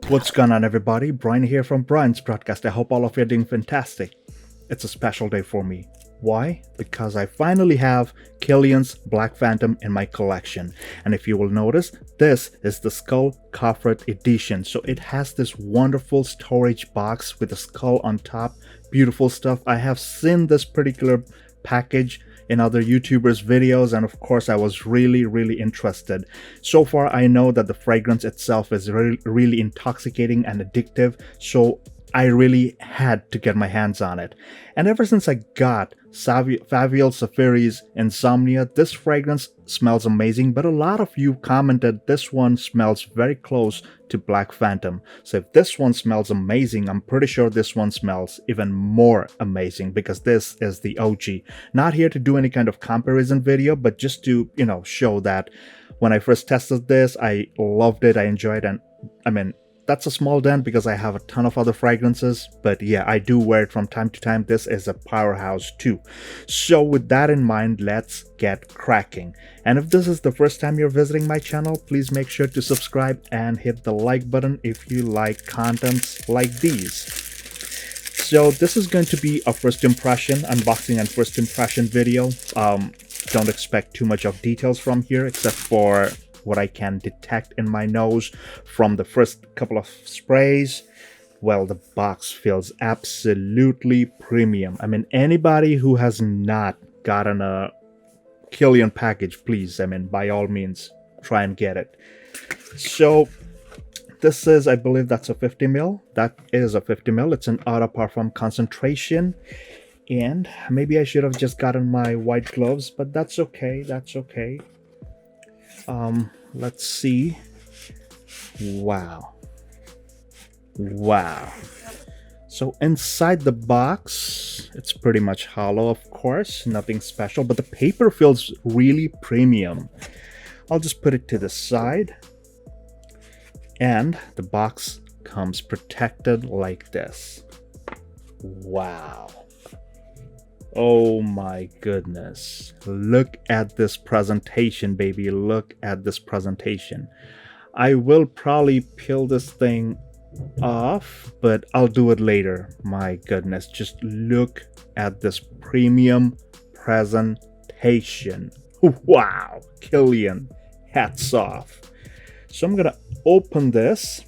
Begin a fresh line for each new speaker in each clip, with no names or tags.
What's going on, everybody? Brian here from Brian's Broadcast. I hope all of you are doing fantastic. It's a special day for me. Why? Because I finally have Kilian's Black Phantom in my collection. And if you will notice, this is the Skull Coffret edition. So it has this wonderful storage box with a skull on top. Beautiful stuff. I have seen this particular package in other YouTubers' videos, and of course I was really interested. So far I know that the fragrance itself is really intoxicating and addictive, so I really had to get my hands on it. And ever since I got Faviel Safari's Insomnia, this fragrance smells amazing, but a lot of you commented this one smells very close to Black Phantom. So if this one smells amazing, I'm pretty sure this one smells even more amazing, because this is the OG. Not here to do any kind of comparison video, but just to, show that when I first tested this, I loved it, I enjoyed it, and I mean, that's a small dent because I have a ton of other fragrances, but yeah, I do wear it from time to time. This is a powerhouse too. So with that in mind, let's get cracking. And if this is the first time you're visiting my channel, please make sure to subscribe and hit the like button if you like contents like these. So this is going to be a first impression, unboxing and first impression video. Don't expect too much of details from here except for what I can detect in my nose from the first couple of sprays. Well, the box feels absolutely premium. I mean, anybody who has not gotten a Kilian package, please, by all means, try and get it. So this is, I believe that's a 50 ml. That is a 50 ml. It's an Eau de Parfum concentration. And maybe I should have just gotten my white gloves, but that's okay. That's okay. Let's see. Wow. So inside the box, it's pretty much hollow, of course, nothing special, but the paper feels really premium. I'll just put it to the side, and the box comes protected like this. Wow. Oh my goodness. Look at this presentation, baby. Look at this presentation. I will probably peel this thing off, but I'll do it later. My goodness. Just look at this premium presentation. Wow. Kilian. Hats off. So I'm going to open this,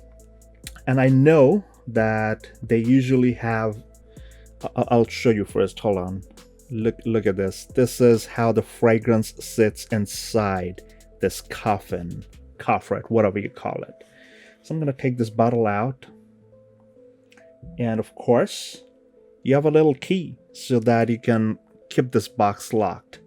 and I know that they usually have... I'll show you first. Hold on. Look at this. This is how the fragrance sits inside this coffret, whatever you call it. So I'm going to take this bottle out. And of course, you have a little key so that you can keep this box locked.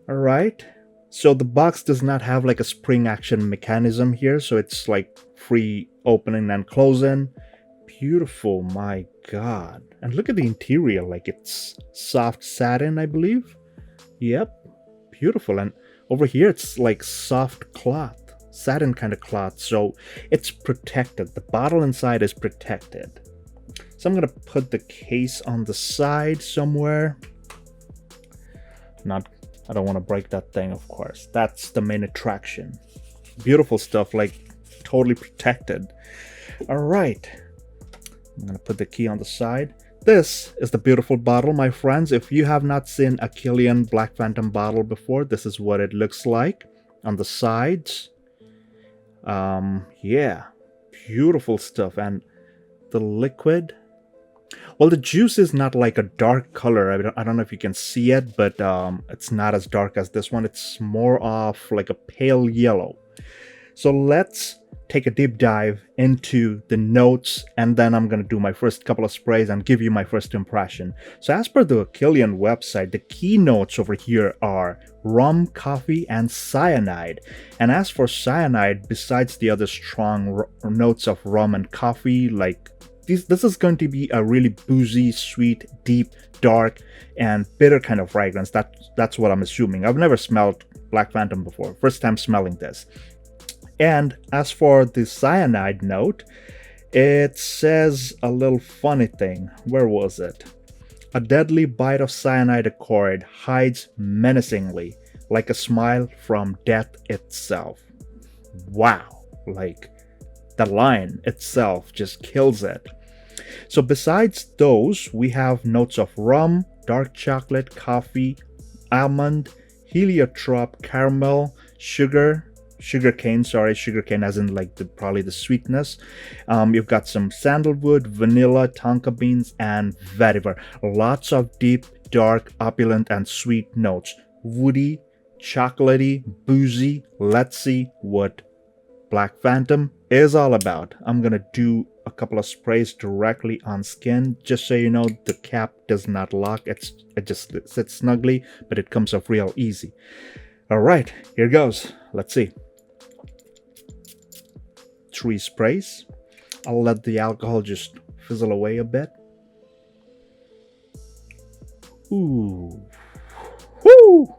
All right. So the box does not have like a spring action mechanism here. So it's like free opening and closing. Beautiful, my god. And look at the interior, like it's soft satin, I believe. Yep, beautiful. And over here it's like soft cloth, satin kind of cloth, so it's protected. The bottle inside is protected. So I'm gonna put the case on the side somewhere. I don't want to break that thing, of course. That's the main attraction. Beautiful stuff, like totally protected. All right, I'm going to put the key on the side. This is the beautiful bottle, my friends. If you have not seen a Kilian Black Phantom bottle before, this is what it looks like on the sides. Yeah, beautiful stuff. And the liquid, well, the juice is not like a dark color. I don't know if you can see it, but it's not as dark as this one. It's more of like a pale yellow. So let's take a deep dive into the notes, and then I'm going to do my first couple of sprays and give you my first impression. So as per the Kilian website, the key notes over here are rum, coffee, and cyanide. And as for cyanide, besides the other strong notes of rum and coffee, like this is going to be a really boozy, sweet, deep, dark, and bitter kind of fragrance. That's what I'm assuming. I've never smelled Black Phantom before. First time smelling this. And as for the cyanide note, it says a little funny thing. Where was it? A deadly bite of cyanide accord hides menacingly, like a smile from death itself. Wow. Like, The line itself just kills it. So besides those, we have notes of rum, dark chocolate, coffee, almond, heliotrope, caramel, sugarcane as in like probably the sweetness. You've got some sandalwood, vanilla, tonka beans, and vetiver. Lots of deep, dark, opulent, and sweet notes. Woody, chocolatey, boozy. Let's see what Black Phantom is all about. I'm gonna do a couple of sprays directly on skin. Just so you know, the cap does not lock. It just sits snugly, but it comes off real easy. All right, here goes. Let's see. 3 sprays. I'll let the alcohol just fizzle away a bit. Ooh. Woo!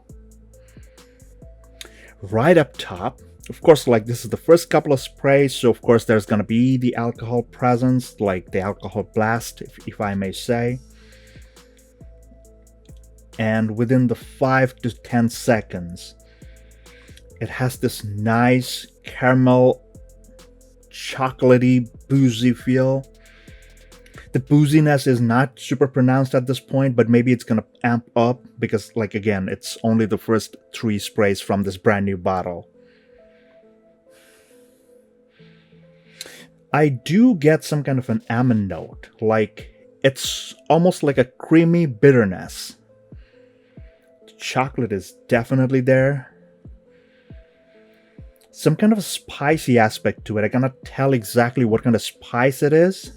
Right up top. Of course, like this is the first couple of sprays, so of course there's gonna be the alcohol presence, like the alcohol blast, if I may say. And within the 5 to 10 seconds, it has this nice caramel, chocolatey, boozy feel. The booziness is not super pronounced at this point, but maybe it's gonna amp up because, like, again, it's only the first 3 sprays from this brand new bottle. I do get some kind of an almond note, like it's almost like a creamy bitterness. The chocolate is definitely there. Some kind of a spicy aspect to it. I cannot tell exactly what kind of spice it is.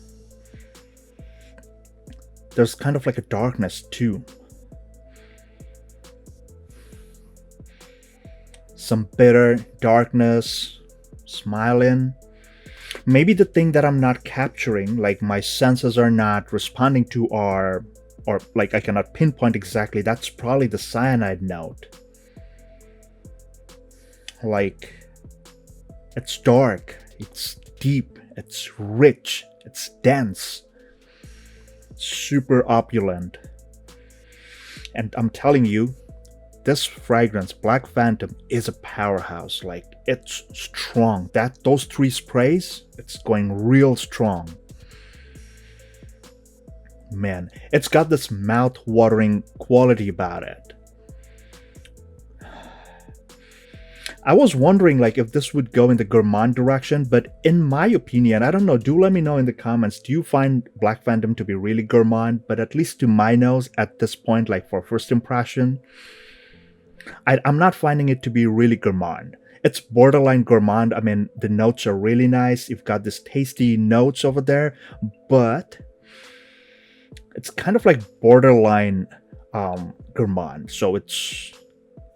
There's kind of like a darkness too. Some bitter darkness, smiling. Maybe the thing that I'm not capturing, like my senses are not responding to, or like I cannot pinpoint exactly, that's probably the cyanide note. Like, it's dark, it's deep, it's rich, it's dense, super opulent. And I'm telling you, this fragrance, Black Phantom, is a powerhouse. Like, it's strong. Those 3 sprays, it's going real strong. Man, it's got this mouth-watering quality about it. I was wondering like if this would go in the gourmand direction, but in my opinion, I don't know, do let me know in the comments, do you find Black Phantom to be really gourmand? But at least to my nose at this point, like for first impression, I'm not finding it to be really gourmand. It's borderline gourmand. I mean, the notes are really nice. You've got this tasty notes over there, but it's kind of like borderline gourmand. So it's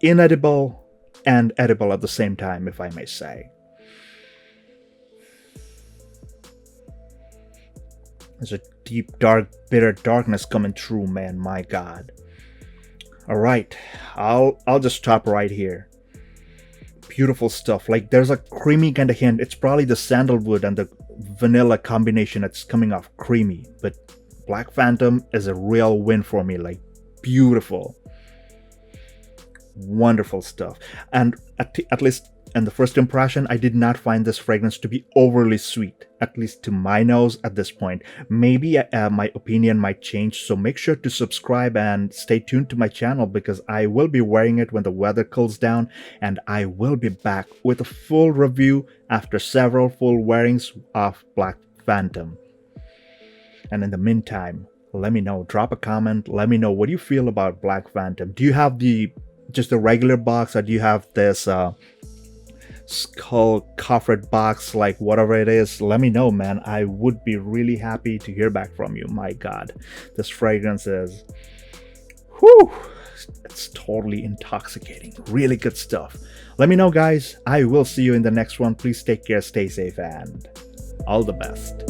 inedible and edible at the same time, if I may say. There's a deep, dark, bitter darkness coming through, man. My God. All right, I'll just stop right here. Beautiful stuff. Like, there's a creamy kind of hint. It's probably the sandalwood and the vanilla combination that's coming off creamy. But Black Phantom is a real win for me. Like, beautiful. Wonderful stuff. And at least in the first impression, I did not find this fragrance to be overly sweet, at least to my nose at this point. Maybe my opinion might change, so make sure to subscribe and stay tuned to my channel, because I will be wearing it when the weather cools down, and I will be back with a full review after several full wearings of Black Phantom. And in the meantime, let me know, drop a comment, let me know what you feel about Black Phantom. Do you have just the regular box, or do you have this skull coffret box, like whatever it is? Let me know, man. I would be really happy to hear back from you. My God, this fragrance is, whew, it's totally intoxicating. Really good stuff. Let me know, guys. I will see you in the next one. Please take care, stay safe, and all the best.